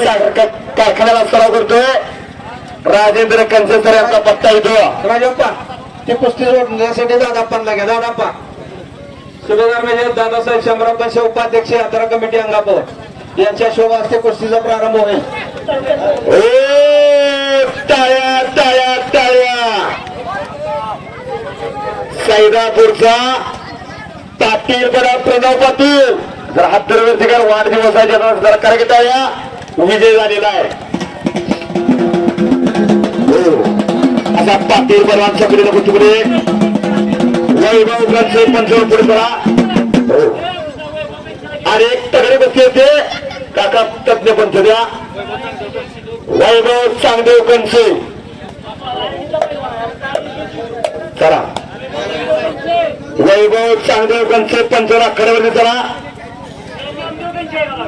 कारखान्याला सराव करतोय राजेंद्र कंचेसर यांचा पत्ता येतो राजप्पा ते कुस्ती जोडण्यासाठी दादाप्पांना घ्या दादाप्पा सुभेदार मेजर दादासाहेब शंभराव कंसे उपाध्यक्ष यात्रा कमिटी अंगापूर यांच्या शोभा हस्ते कुस्तीचा प्रारंभ होईल टाळ्या टाळ्या टाळ्या सैदापूरचा पाटील बरा प्रणव पाटील जर हात धरवेकर वाढदिवसाच्या जरा करा टाळ्या विजय झालेला आहे असा पाटील बरांच्या पुढे पुढे वैभव कंसे पंचावन्न पुढे करा आणि एक तगडे बसले होते काका तज्ञ पंच द्या वैभव चांगदेव कंसे चला वैभव चांगदेव कंसे पंचावन्न आखाड्यावरती चला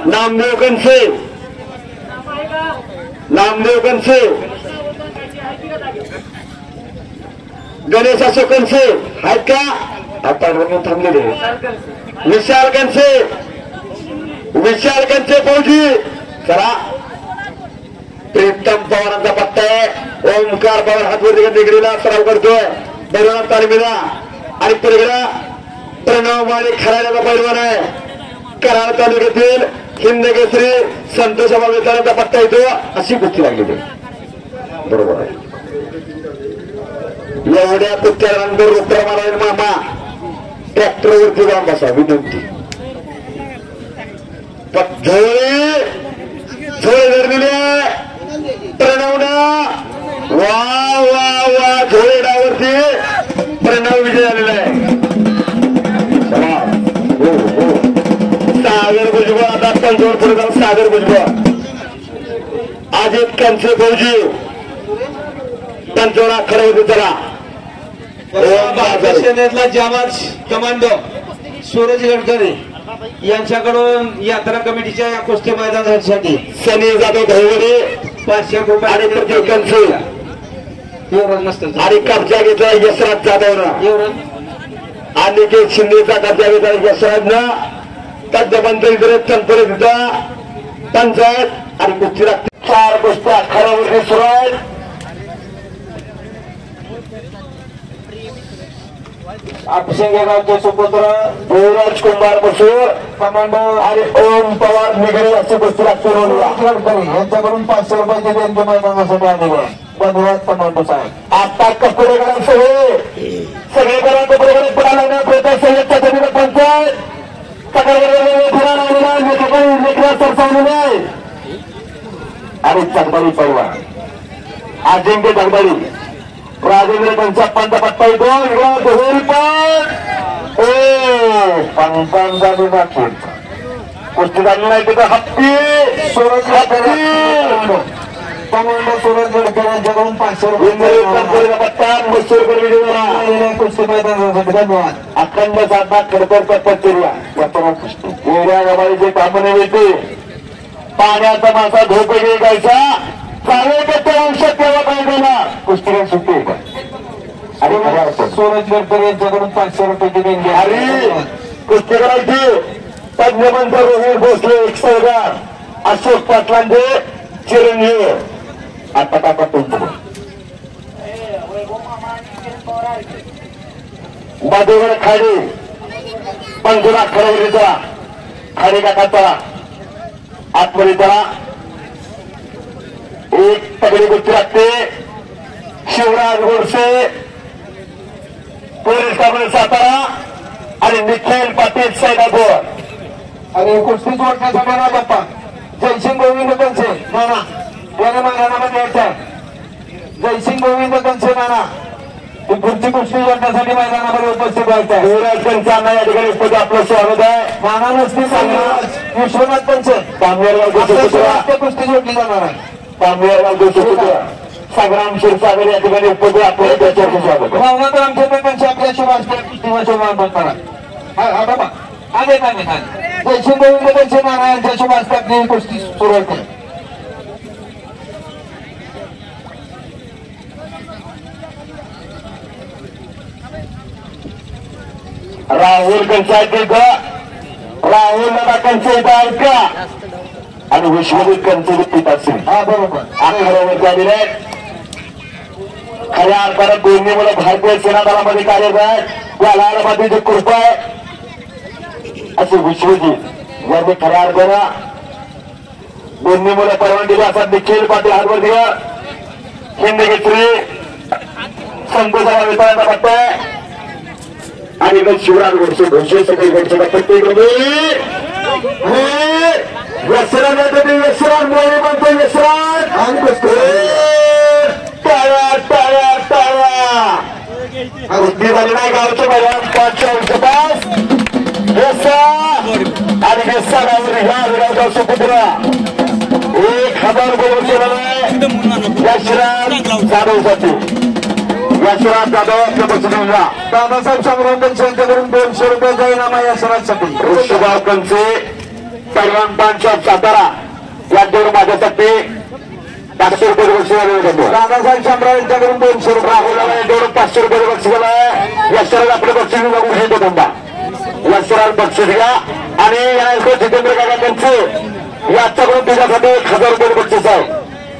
नामदेव कंसे नामदेव कंसे गणेश अशोक कंसे आहेत का आता थांबलेले विशाल कंसे फौजी चला प्रीतम पवारांचा पत्ता आहे ओमकार पवार हातवरती निगडीला सराव करतोय बैलवाना तालमीला आणि पलीकडे प्रणव माळी खराड्याचा पैलवान आहे कराड तालुक्यातील हिंद केसरी संतोष बाबा पत्ता येतो अशी कुस्ती लागली बरोबर आहे एवढ्या कुस्त्यानंतर उत्तर मारा मामा ट्रॅक्टरवरती जाऊन बसा विनंती झोळे धरलेले प्रणवना वा वा वा झोळेडावरती प्रणव विजय झालेला आहे सागर भुजबळ आता पंचवड पुढे जाऊन सागर भुजबळ अजित कंसे फौजी पंचवडा खरं होते त्याला भारतीय सेनेतला जवाज कमांडो सूरज गडकरी यांच्याकडून यात्रा कमिटीच्या या कुस्ती मैदानासाठी सनी जाधव धैवडे 500 रुपये आणि प्रदीप कंसे एवढं नसतं आणि कब्जा घेतला यशराज जाधवनं एवढं अनिकेत शिंदेचा कब्जा घेतला यशराजनं तज्ञमंत्री तनपुरे तिथं पंचायत आणि कुस्ती लागते 4 कुस्त्या खरावरती सुरू आहेत आपशिंगेगावचे सुपुत्र युवराज कुंभार बसूर कमांडो आणि ओम पवार निगडे अशी कुस्ती लागते यांच्याकडून 500 रुपयाचे त्यांच्या मैदानासाठी आलेले धन्यवाद कमांडो साहेब आता कपडेकरां सगळे करा कपडेकडे पडायला संयुक्तच्या समिती पंचायत आणि चगबाळी पैलवान अजिंक्य चगबाळी राजेंद्र त्यांचा पंतपट्टा येतो होईल पण पंचांचा कुस्ती झाली नाही तिथं हत्ती सूरज कमांडो सूरज गडकरी यांच्याकडून 500 रुपये पट्टा कुस्ती मैदानासाठी धन्यवाद अखंड साधना खडकरचा पत्तेला एवढ्या गबाळीचे कामने येते पाण्याचा मासा धोका घ्यायचा कुस्ती सुट्टी सूरज गडकरी यांच्याकडून 500 रुपयाची देणगी अरे कुस्ती करायची तज्ञमंत्र रोहित भोसले 100 अशोक पाटलांचे चिरंजीव आता टाका तुमचं बाजूकडे खाडी पंजुरा खरवलीचा खाडी काकाचा आतमध्ये त्याला एक तगडी कुस्ती लागते शिवराज गोडसे पोलीस काबळे सातारा आणि निखिल पाटील सैदापूर आणि कुस्ती जोडण्यासाठी ना बाप्पा जयसिंग गोविंद कंसे नाना याने मैदानामध्ये यायचं आहे जयसिंग गोविंद कंसे नाना पुढची कुस्ती जोडण्यासाठी मैदानामध्ये उपस्थित व्हायचं आहे युवराज कंसांना या ठिकाणी उपस्थित आपलं स्वागत आहे नाना नसतील विश्वनाथ कंसे पामवेरगाव कुस्ती जोडली जाणार आहे पामवेरगाव संग्राम क्षीरसागर या ठिकाणी उपस्थित आपलं त्याच्यावर स्वागत आहे भावनाथ रामचंद्र कंसे आपल्या शुभाशुभ करा हा बाबा आले जयसिंग गोविंद कंसे नाना यांच्या शुभ हस्ते कुस्ती सुरू होते राहुल कंसायचे राहुल दादा कंसे आहेत का आणि विश्वजित कंचे पित असेल. हा बरोबर. 11 वरती आलेले आहेत. खऱ्या अर्थानं दोन्ही मुलं भारतीय सेना दलामध्ये कार्यरत आहेत. या लाल मातीची कृपा आहे असे विश्वजित यांनी खऱ्या अर्थानं दोन्ही मुलं परवानगी असतात. निखिल पाटील हातवर्धीकर हिंदी केसरी संतोषाला वितरणाचा पट्टा आहे आणि शिवराज गोडसे घोषे सगळे घोडसे प्रत्येक यशराज मोरे म्हणतो. यशराज टाळ्या टाळ्या टाळ्या बुद्धी झाली नाही गावचं मैदान 5 आणि व्यवस्थावर ह्या विराजा सुपुत्र 1000 रुपये यशराज जाधवसाठी. यशराज जाधव आपल्या बसुनीला दादासाहेब शामराव कंचे यांच्याकडून 200 रुपयाचा इनाम आहे यशराजसाठी. ऋषभाव कंचे पैलवान पानशॉप सातारा यांच्याकडून माझ्यासाठी 500 रुपये बक्षीस करतो. दादासाहेब शामराव यांच्याकडून 200 रुपये. राहुल यांच्याकडून 500 रुपये बक्षीस झालं. यशराज आपलं बक्षीस बघून घेतो धंदा. यशराज बक्षीस घ्या आणि या जितेंद्र काका कंचे याच्याकडून तुझ्यासाठी 1000 रुपये बक्षीस आहे.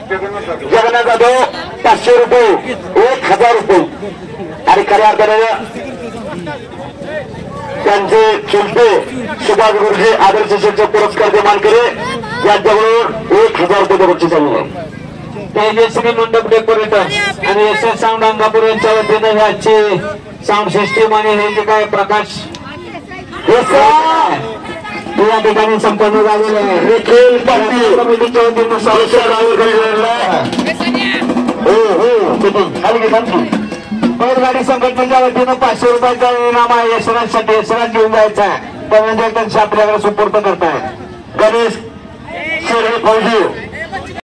जगन्नाथ जाधव 500 रुपये 1000 रुपये आणि खऱ्या अर्थाने त्यांचे चुलते सुभाष गुरुजी आदर्श शिक्षक पुरस्कार मानकरी यांच्याकडून 1000 रुपये बक्षीस आहे. तेजस्वी मंडप डेकोरेटर आणि SS साऊंड अंगापूर यांच्या वतीने ह्याची साऊंड सिस्टीम आणि हे जे काय प्रकाश या ठिकाणी संपन्न झालेलं आहे. निखिल पाटील कमिटीच्या वतीने बैलगाडी संघटनेच्या वतीनं 500 रुपयाचा इनाम आहे यशराजसाठी. यशराज घेऊन जायचा आहे. धनंजय कंचे आपल्याकडे सुपूर्द करताय. गणेश शेरे फौजी